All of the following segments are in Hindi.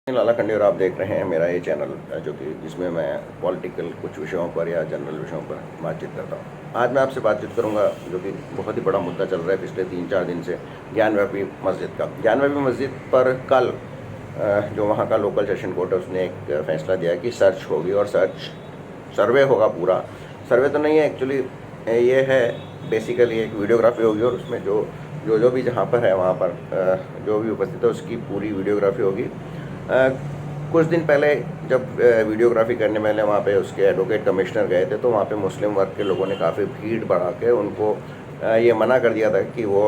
लाला खंडेर आप देख रहे हैं मेरा ये चैनल जो कि जिसमें मैं पॉलिटिकल कुछ विषयों पर या जनरल विषयों पर बातचीत करता हूँ। आज मैं आपसे बातचीत करूँगा जो कि बहुत ही बड़ा मुद्दा चल रहा है पिछले 3-4 दिन से, ज्ञानव्यापी मस्जिद का। ज्ञानव्यापी मस्जिद पर कल जो वहाँ का लोकल सेशन कोर्ट है उसने एक फैसला दिया कि सर्च होगी और सर्वे होगा। पूरा सर्वे तो नहीं है एक्चुअली, ये है बेसिकली एक वीडियोग्राफी होगी और उसमें जो भी जहाँ पर है वहाँ पर जो भी उपस्थित है उसकी पूरी वीडियोग्राफी होगी। कुछ दिन पहले जब वीडियोग्राफी करने वाले वहाँ पे उसके एडवोकेट कमिश्नर गए थे तो वहाँ पे मुस्लिम वर्ग के लोगों ने काफ़ी भीड़ बढ़ा के उनको ये मना कर दिया था कि वो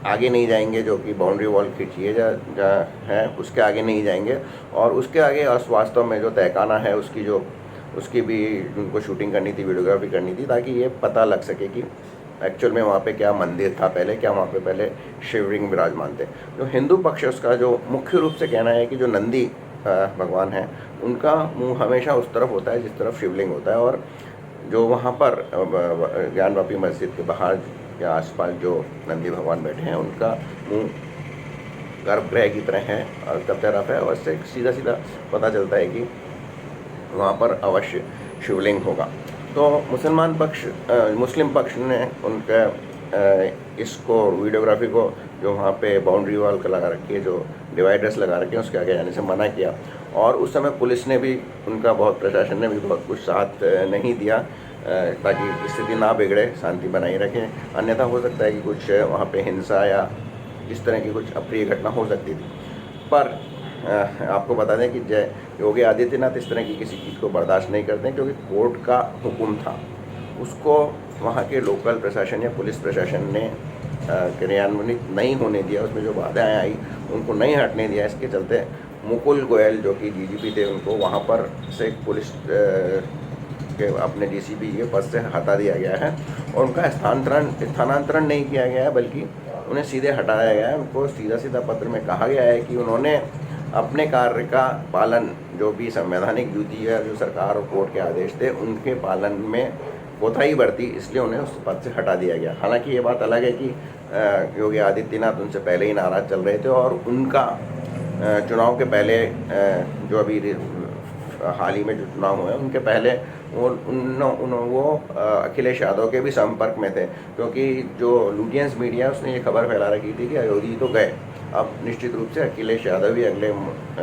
आगे नहीं जाएंगे, जो कि बाउंड्री वॉल खींचिए जहाँ है उसके आगे नहीं जाएंगे। और उसके आगे वास्तव में जो तहखाना है उसकी भी उनको शूटिंग करनी थी, वीडियोग्राफी करनी थी, ताकि ये पता लग सके कि एक्चुअल में वहाँ पे क्या मंदिर था पहले, क्या वहाँ पे पहले शिवलिंग विराजमान थे। जो हिंदू पक्ष है उसका जो मुख्य रूप से कहना है कि जो नंदी भगवान है उनका मुंह हमेशा उस तरफ होता है जिस तरफ शिवलिंग होता है, और जो वहाँ पर ज्ञानवापी मस्जिद के बाहर या आसपास जो नंदी भगवान बैठे हैं उनका मुंह गर्भगृह की तरह है और कब तरफ है, और इससे सीधा सीधा पता चलता है कि वहाँ पर अवश्य शिवलिंग होगा। तो मुस्लिम पक्ष ने उनका इसको वीडियोग्राफी को जो वहाँ पे बाउंड्री वॉल का लगा रखी है, जो डिवाइडर्स लगा रखे हैं, उसके आगे जाने से मना किया। और उस समय पुलिस ने भी प्रशासन ने भी बहुत कुछ साथ नहीं दिया ताकि स्थिति ना बिगड़े, शांति बनाई रखें। अन्यथा हो सकता है कि कुछ वहाँ पे हिंसा या इस तरह की कुछ अप्रिय घटना हो सकती थी। पर आपको बता दें कि योगी आदित्यनाथ इस तरह की किसी चीज़ को बर्दाश्त नहीं करते, क्योंकि कोर्ट का हुक्म था, उसको वहाँ के लोकल प्रशासन या पुलिस प्रशासन ने क्रियान्वित नहीं होने दिया। उसमें जो बाधाएं आई उनको नहीं हटने दिया। इसके चलते मुकुल गोयल जो कि डीजीपी थे उनको वहाँ पर से पुलिस के अपने डीसीपी के पद से हटा दिया गया है, और उनका स्थानांतरण नहीं किया गया है, बल्कि उन्हें सीधे हटाया गया है। उनको सीधा पत्र में कहा गया है कि उन्होंने अपने कार्य का पालन, जो भी संवैधानिक ड्यूटी है, जो सरकार और कोर्ट के आदेश थे उनके पालन में कोताही बरती, इसलिए उन्हें उस पद से हटा दिया गया। हालांकि ये बात अलग है कि योगी आदित्यनाथ उनसे पहले ही नाराज़ चल रहे थे, और उनका चुनाव के पहले जो अभी हाल ही में जो चुनाव हुए उनके पहले वो अखिलेश यादव के भी संपर्क में थे, क्योंकि जो लुटियंस मीडिया उसने ये खबर फैला रखी थी कि अयोध्या तो गए, अब निश्चित रूप से अखिलेश यादव ही अगले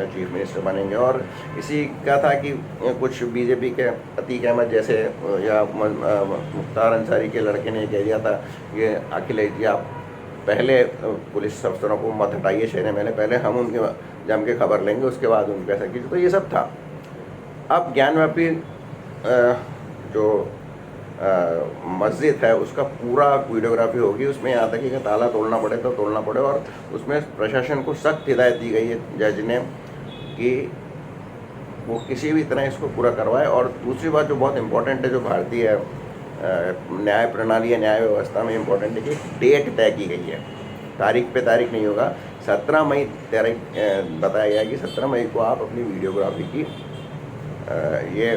चीफ मिनिस्टर बनेंगे। और इसी का था कि कुछ बीजेपी के अतीक अहमद जैसे या मुख्तार अंसारी के लड़के ने कह दिया था ये अखिलेश जी आप पहले पुलिस अफसरों को मत हटाइए शहर में, पहले हम उनके जम के खबर लेंगे, उसके बाद उनको ऐसा कीजिए। तो ये सब था। अब ज्ञानव्यापी जो मस्जिद है उसका पूरा वीडियोग्राफी होगी। उसमें यहाँ तक कि ताला तोड़ना पड़े तो तोड़ना पड़े, और उसमें प्रशासन को सख्त हिदायत दी गई है जज ने कि वो किसी भी तरह इसको पूरा करवाए। और दूसरी बात जो बहुत इम्पोर्टेंट है, जो भारतीय न्याय प्रणाली या न्याय व्यवस्था में इम्पोर्टेंट है कि डेट तय की गई है, तारीख पे तारीख नहीं होगा। 17 मई तारीख बताया गया कि 17 मई को आप अपनी वीडियोग्राफी की ये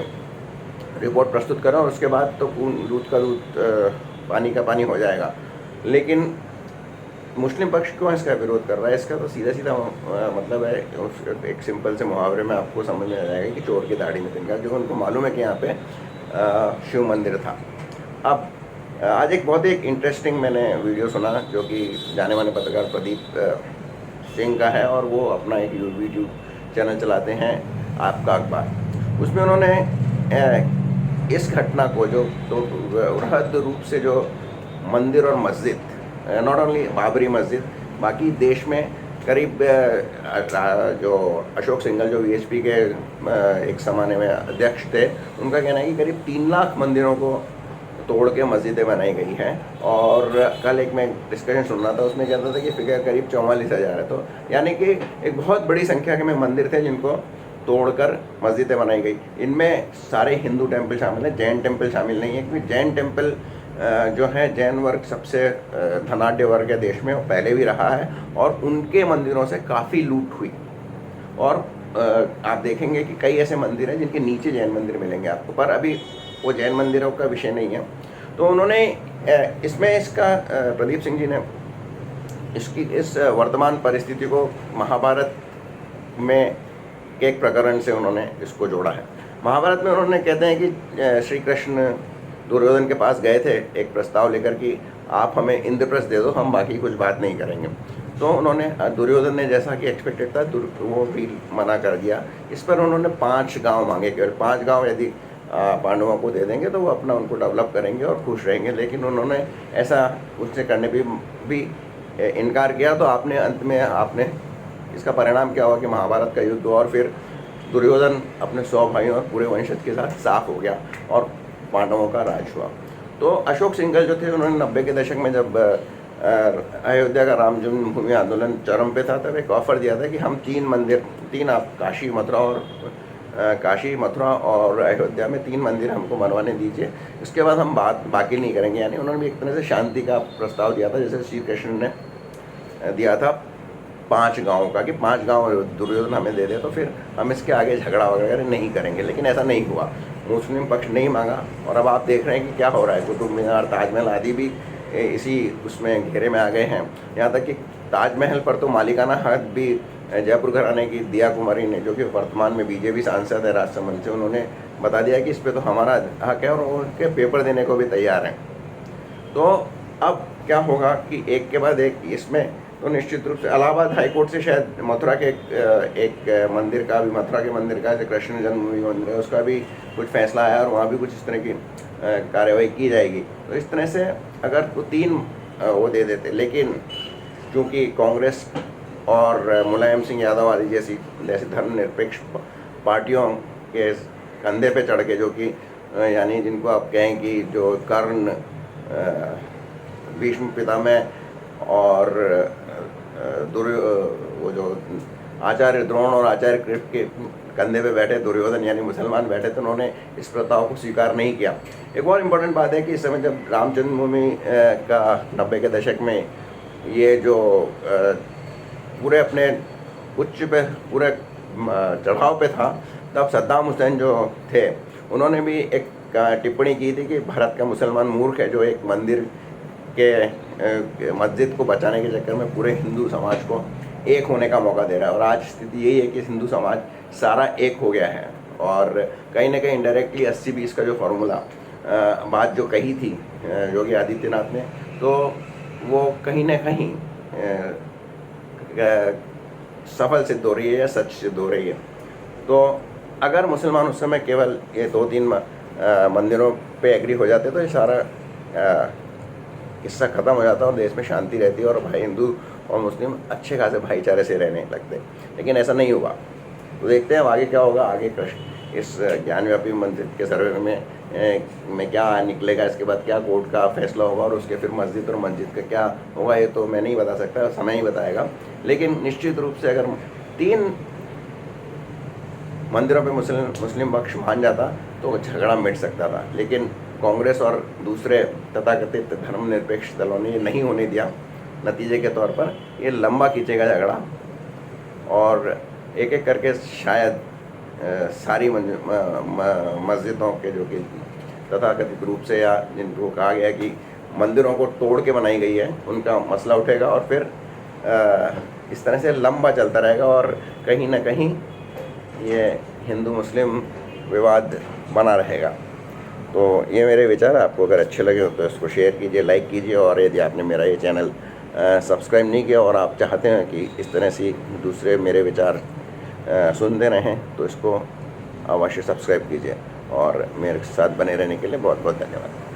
रिपोर्ट प्रस्तुत करें, और उसके बाद तो दूध का दूध पानी का पानी हो जाएगा। लेकिन मुस्लिम पक्ष क्यों इसका विरोध कर रहा है, इसका तो सीधा मतलब है, एक सिंपल से मुहावरे में आपको समझ में आ जाएगा कि चोर की दाढ़ी में तिनका, क्योंकि उनको मालूम है कि यहाँ पे शिव मंदिर था। अब आज एक बहुत ही इंटरेस्टिंग मैंने वीडियो सुना जो कि जाने माने पत्रकार प्रदीप सिंह का है, और वो अपना एक यूट्यूब चैनल चलाते हैं आपका अखबार। उसमें उन्होंने इस घटना को जो तो वृहद रूप से जो मंदिर और मस्जिद, नॉट ओनली बाबरी मस्जिद, बाकी देश में करीब जो अशोक सिंघल जो वीएचपी के एक ज़माने में अध्यक्ष थे, उनका कहना है कि करीब 3 लाख मंदिरों को तोड़ के मस्जिदें बनाई गई हैं। और कल एक मैं डिस्कशन सुन रहा था, उसमें कहता था कि फिगर करीब 44,000 है। तो यानी कि एक बहुत बड़ी संख्या में मंदिर थे जिनको तोड़कर मस्जिदें बनाई गई। इनमें सारे हिंदू टेम्पल शामिल हैं, जैन टेम्पल शामिल नहीं है, क्योंकि जैन टेम्पल जो है, जैन वर्ग सबसे धनाढ्य वर्ग है देश में, पहले भी रहा है, और उनके मंदिरों से काफ़ी लूट हुई। और आप देखेंगे कि कई ऐसे मंदिर हैं जिनके नीचे जैन मंदिर मिलेंगे आपको, पर अभी वो जैन मंदिरों का विषय नहीं है। तो उन्होंने इसमें इसका प्रदीप सिंह जी ने इसकी इस वर्तमान परिस्थिति को महाभारत में एक प्रकरण से उन्होंने इसको जोड़ा है। महाभारत में उन्होंने कहते हैं कि श्री कृष्ण दुर्योधन के पास गए थे एक प्रस्ताव लेकर कि आप हमें इंद्रप्रस्थ दे दो, हम बाकी कुछ बात नहीं करेंगे। तो उन्होंने दुर्योधन ने जैसा कि एक्सपेक्टेड था वो भी मना कर दिया। इस पर उन्होंने 5 गांव मांगे, केवल 5 गांव यदि पांडवों को दे देंगे तो वो अपना उनको डेवलप करेंगे और खुश रहेंगे। लेकिन उन्होंने ऐसा उससे करने भी इनकार किया। तो अंत में आपने इसका परिणाम क्या हुआ कि महाभारत का युद्ध हुआ और फिर दुर्योधन अपने 100 भाइयों और पूरे वंशज के साथ साफ हो गया और पांडवों का राज हुआ। तो अशोक सिंघल जो थे उन्होंने 90 के दशक में जब अयोध्या का राम जन्मभूमि आंदोलन चरम पे था, तब एक ऑफ़र दिया था कि हम 3 आप काशी मथुरा और अयोध्या में 3 मंदिर हमको बनवाने दीजिए, इसके बाद हम बाकी नहीं करेंगे। यानी उन्होंने भी एक तरह से शांति का प्रस्ताव दिया था, जैसे श्री कृष्ण ने दिया था 5 गाँव का कि 5 गाँव दुर्योधन हमें दे दे तो फिर हम इसके आगे झगड़ा वगैरह नहीं करेंगे। लेकिन ऐसा नहीं हुआ, मुस्लिम पक्ष नहीं मांगा और अब आप देख रहे हैं कि क्या हो रहा है। कुतुब मीनार, ताजमहल आदि भी इसी उसमें घेरे में आ गए हैं। यहाँ तक कि ताजमहल पर तो मालिकाना हक भी जयपुर घराने की दिया कुमारी ने, जो कि वर्तमान में बीजेपी सांसद है राजसमंद से, उन्होंने बता दिया कि इस पर तो हमारा हक है और उनके पेपर देने को भी तैयार हैं। तो अब क्या होगा कि एक के बाद एक इसमें तो निश्चित रूप से इलाहाबाद हाईकोर्ट से शायद मथुरा के एक मंदिर का भी, मथुरा के मंदिर का जो कृष्ण जन्मभूमि मंदिर है उसका भी कुछ फैसला आया और वहाँ भी कुछ इस तरह की कार्रवाई की जाएगी। तो इस तरह से अगर वो 3 वो दे देते, लेकिन चूँकि कांग्रेस और मुलायम सिंह यादव आदि जैसी धर्मनिरपेक्ष पार्टियों के कंधे पे चढ़ के, जो कि यानी जिनको आप कहें कि जो कर्ण, भीष्म पितामह और वो जो आचार्य द्रोण और आचार्य कृप के कंधे पे बैठे दुर्योधन यानी मुसलमान बैठे, तो उन्होंने इस प्रस्ताव को स्वीकार नहीं किया। एक और इम्पोर्टेंट बात है कि इस समय जब राम जन्मभूमि का 90 के दशक में ये जो पूरे अपने उच्च पे, पूरे चढ़ाव पे था, तब सद्दाम हुसैन जो थे उन्होंने भी एक टिप्पणी की थी कि भारत का मुसलमान मूर्ख है जो एक मंदिर के मस्जिद को बचाने के चक्कर में पूरे हिंदू समाज को एक होने का मौका दे रहा है। और आज स्थिति यही है कि हिंदू समाज सारा एक हो गया है और कहीं ना कहीं इनडायरेक्टली 80-20 का जो फार्मूला बात जो कही थी योगी आदित्यनाथ ने, तो वो कहीं ना कहीं सफल सिद्ध हो रही है या सच सिद्ध हो रही है। तो अगर मुसलमान उस समय केवल ये 2-3 मंदिरों पे एग्री हो जाते तो ये सारा किस्सा ख़त्म हो जाता और देश में शांति रहती और भाई हिंदू और मुस्लिम अच्छे खासे भाईचारे से रहने लगते। लेकिन ऐसा नहीं हुआ। तो देखते हैं अब आगे क्या होगा। आगे इस ज्ञानव्यापी मंदिर के सर्वे में क्या निकलेगा, इसके बाद क्या कोर्ट का फैसला होगा और उसके फिर मस्जिद और मस्जिद का क्या होगा, ये तो मैं नहीं बता सकता, समय ही बताएगा। लेकिन निश्चित रूप से अगर 3 मंदिरों पे मुस्लिम पक्ष मान जाता तो झगड़ा मिट सकता था। लेकिन कांग्रेस और दूसरे तथाकथित धर्मनिरपेक्ष दलों ने ये नहीं होने दिया। नतीजे के तौर पर ये लंबा खींचेगा झगड़ा और एक एक करके शायद सारी मस्जिदों के जो कि तथाकथित रूप से या जिनको कहा गया कि मंदिरों को तोड़ के बनाई गई है, उनका मसला उठेगा और फिर इस तरह से लंबा चलता रहेगा और कहीं ना कहीं ये हिंदू मुस्लिम विवाद बना रहेगा। तो ये मेरे विचार, आपको अगर अच्छे लगे हो तो इसको शेयर कीजिए, लाइक कीजिए और यदि आपने मेरा ये चैनल सब्सक्राइब नहीं किया और आप चाहते हैं कि इस तरह से दूसरे मेरे विचार सुनते रहें तो इसको अवश्य सब्सक्राइब कीजिए और मेरे साथ बने रहने के लिए बहुत बहुत धन्यवाद।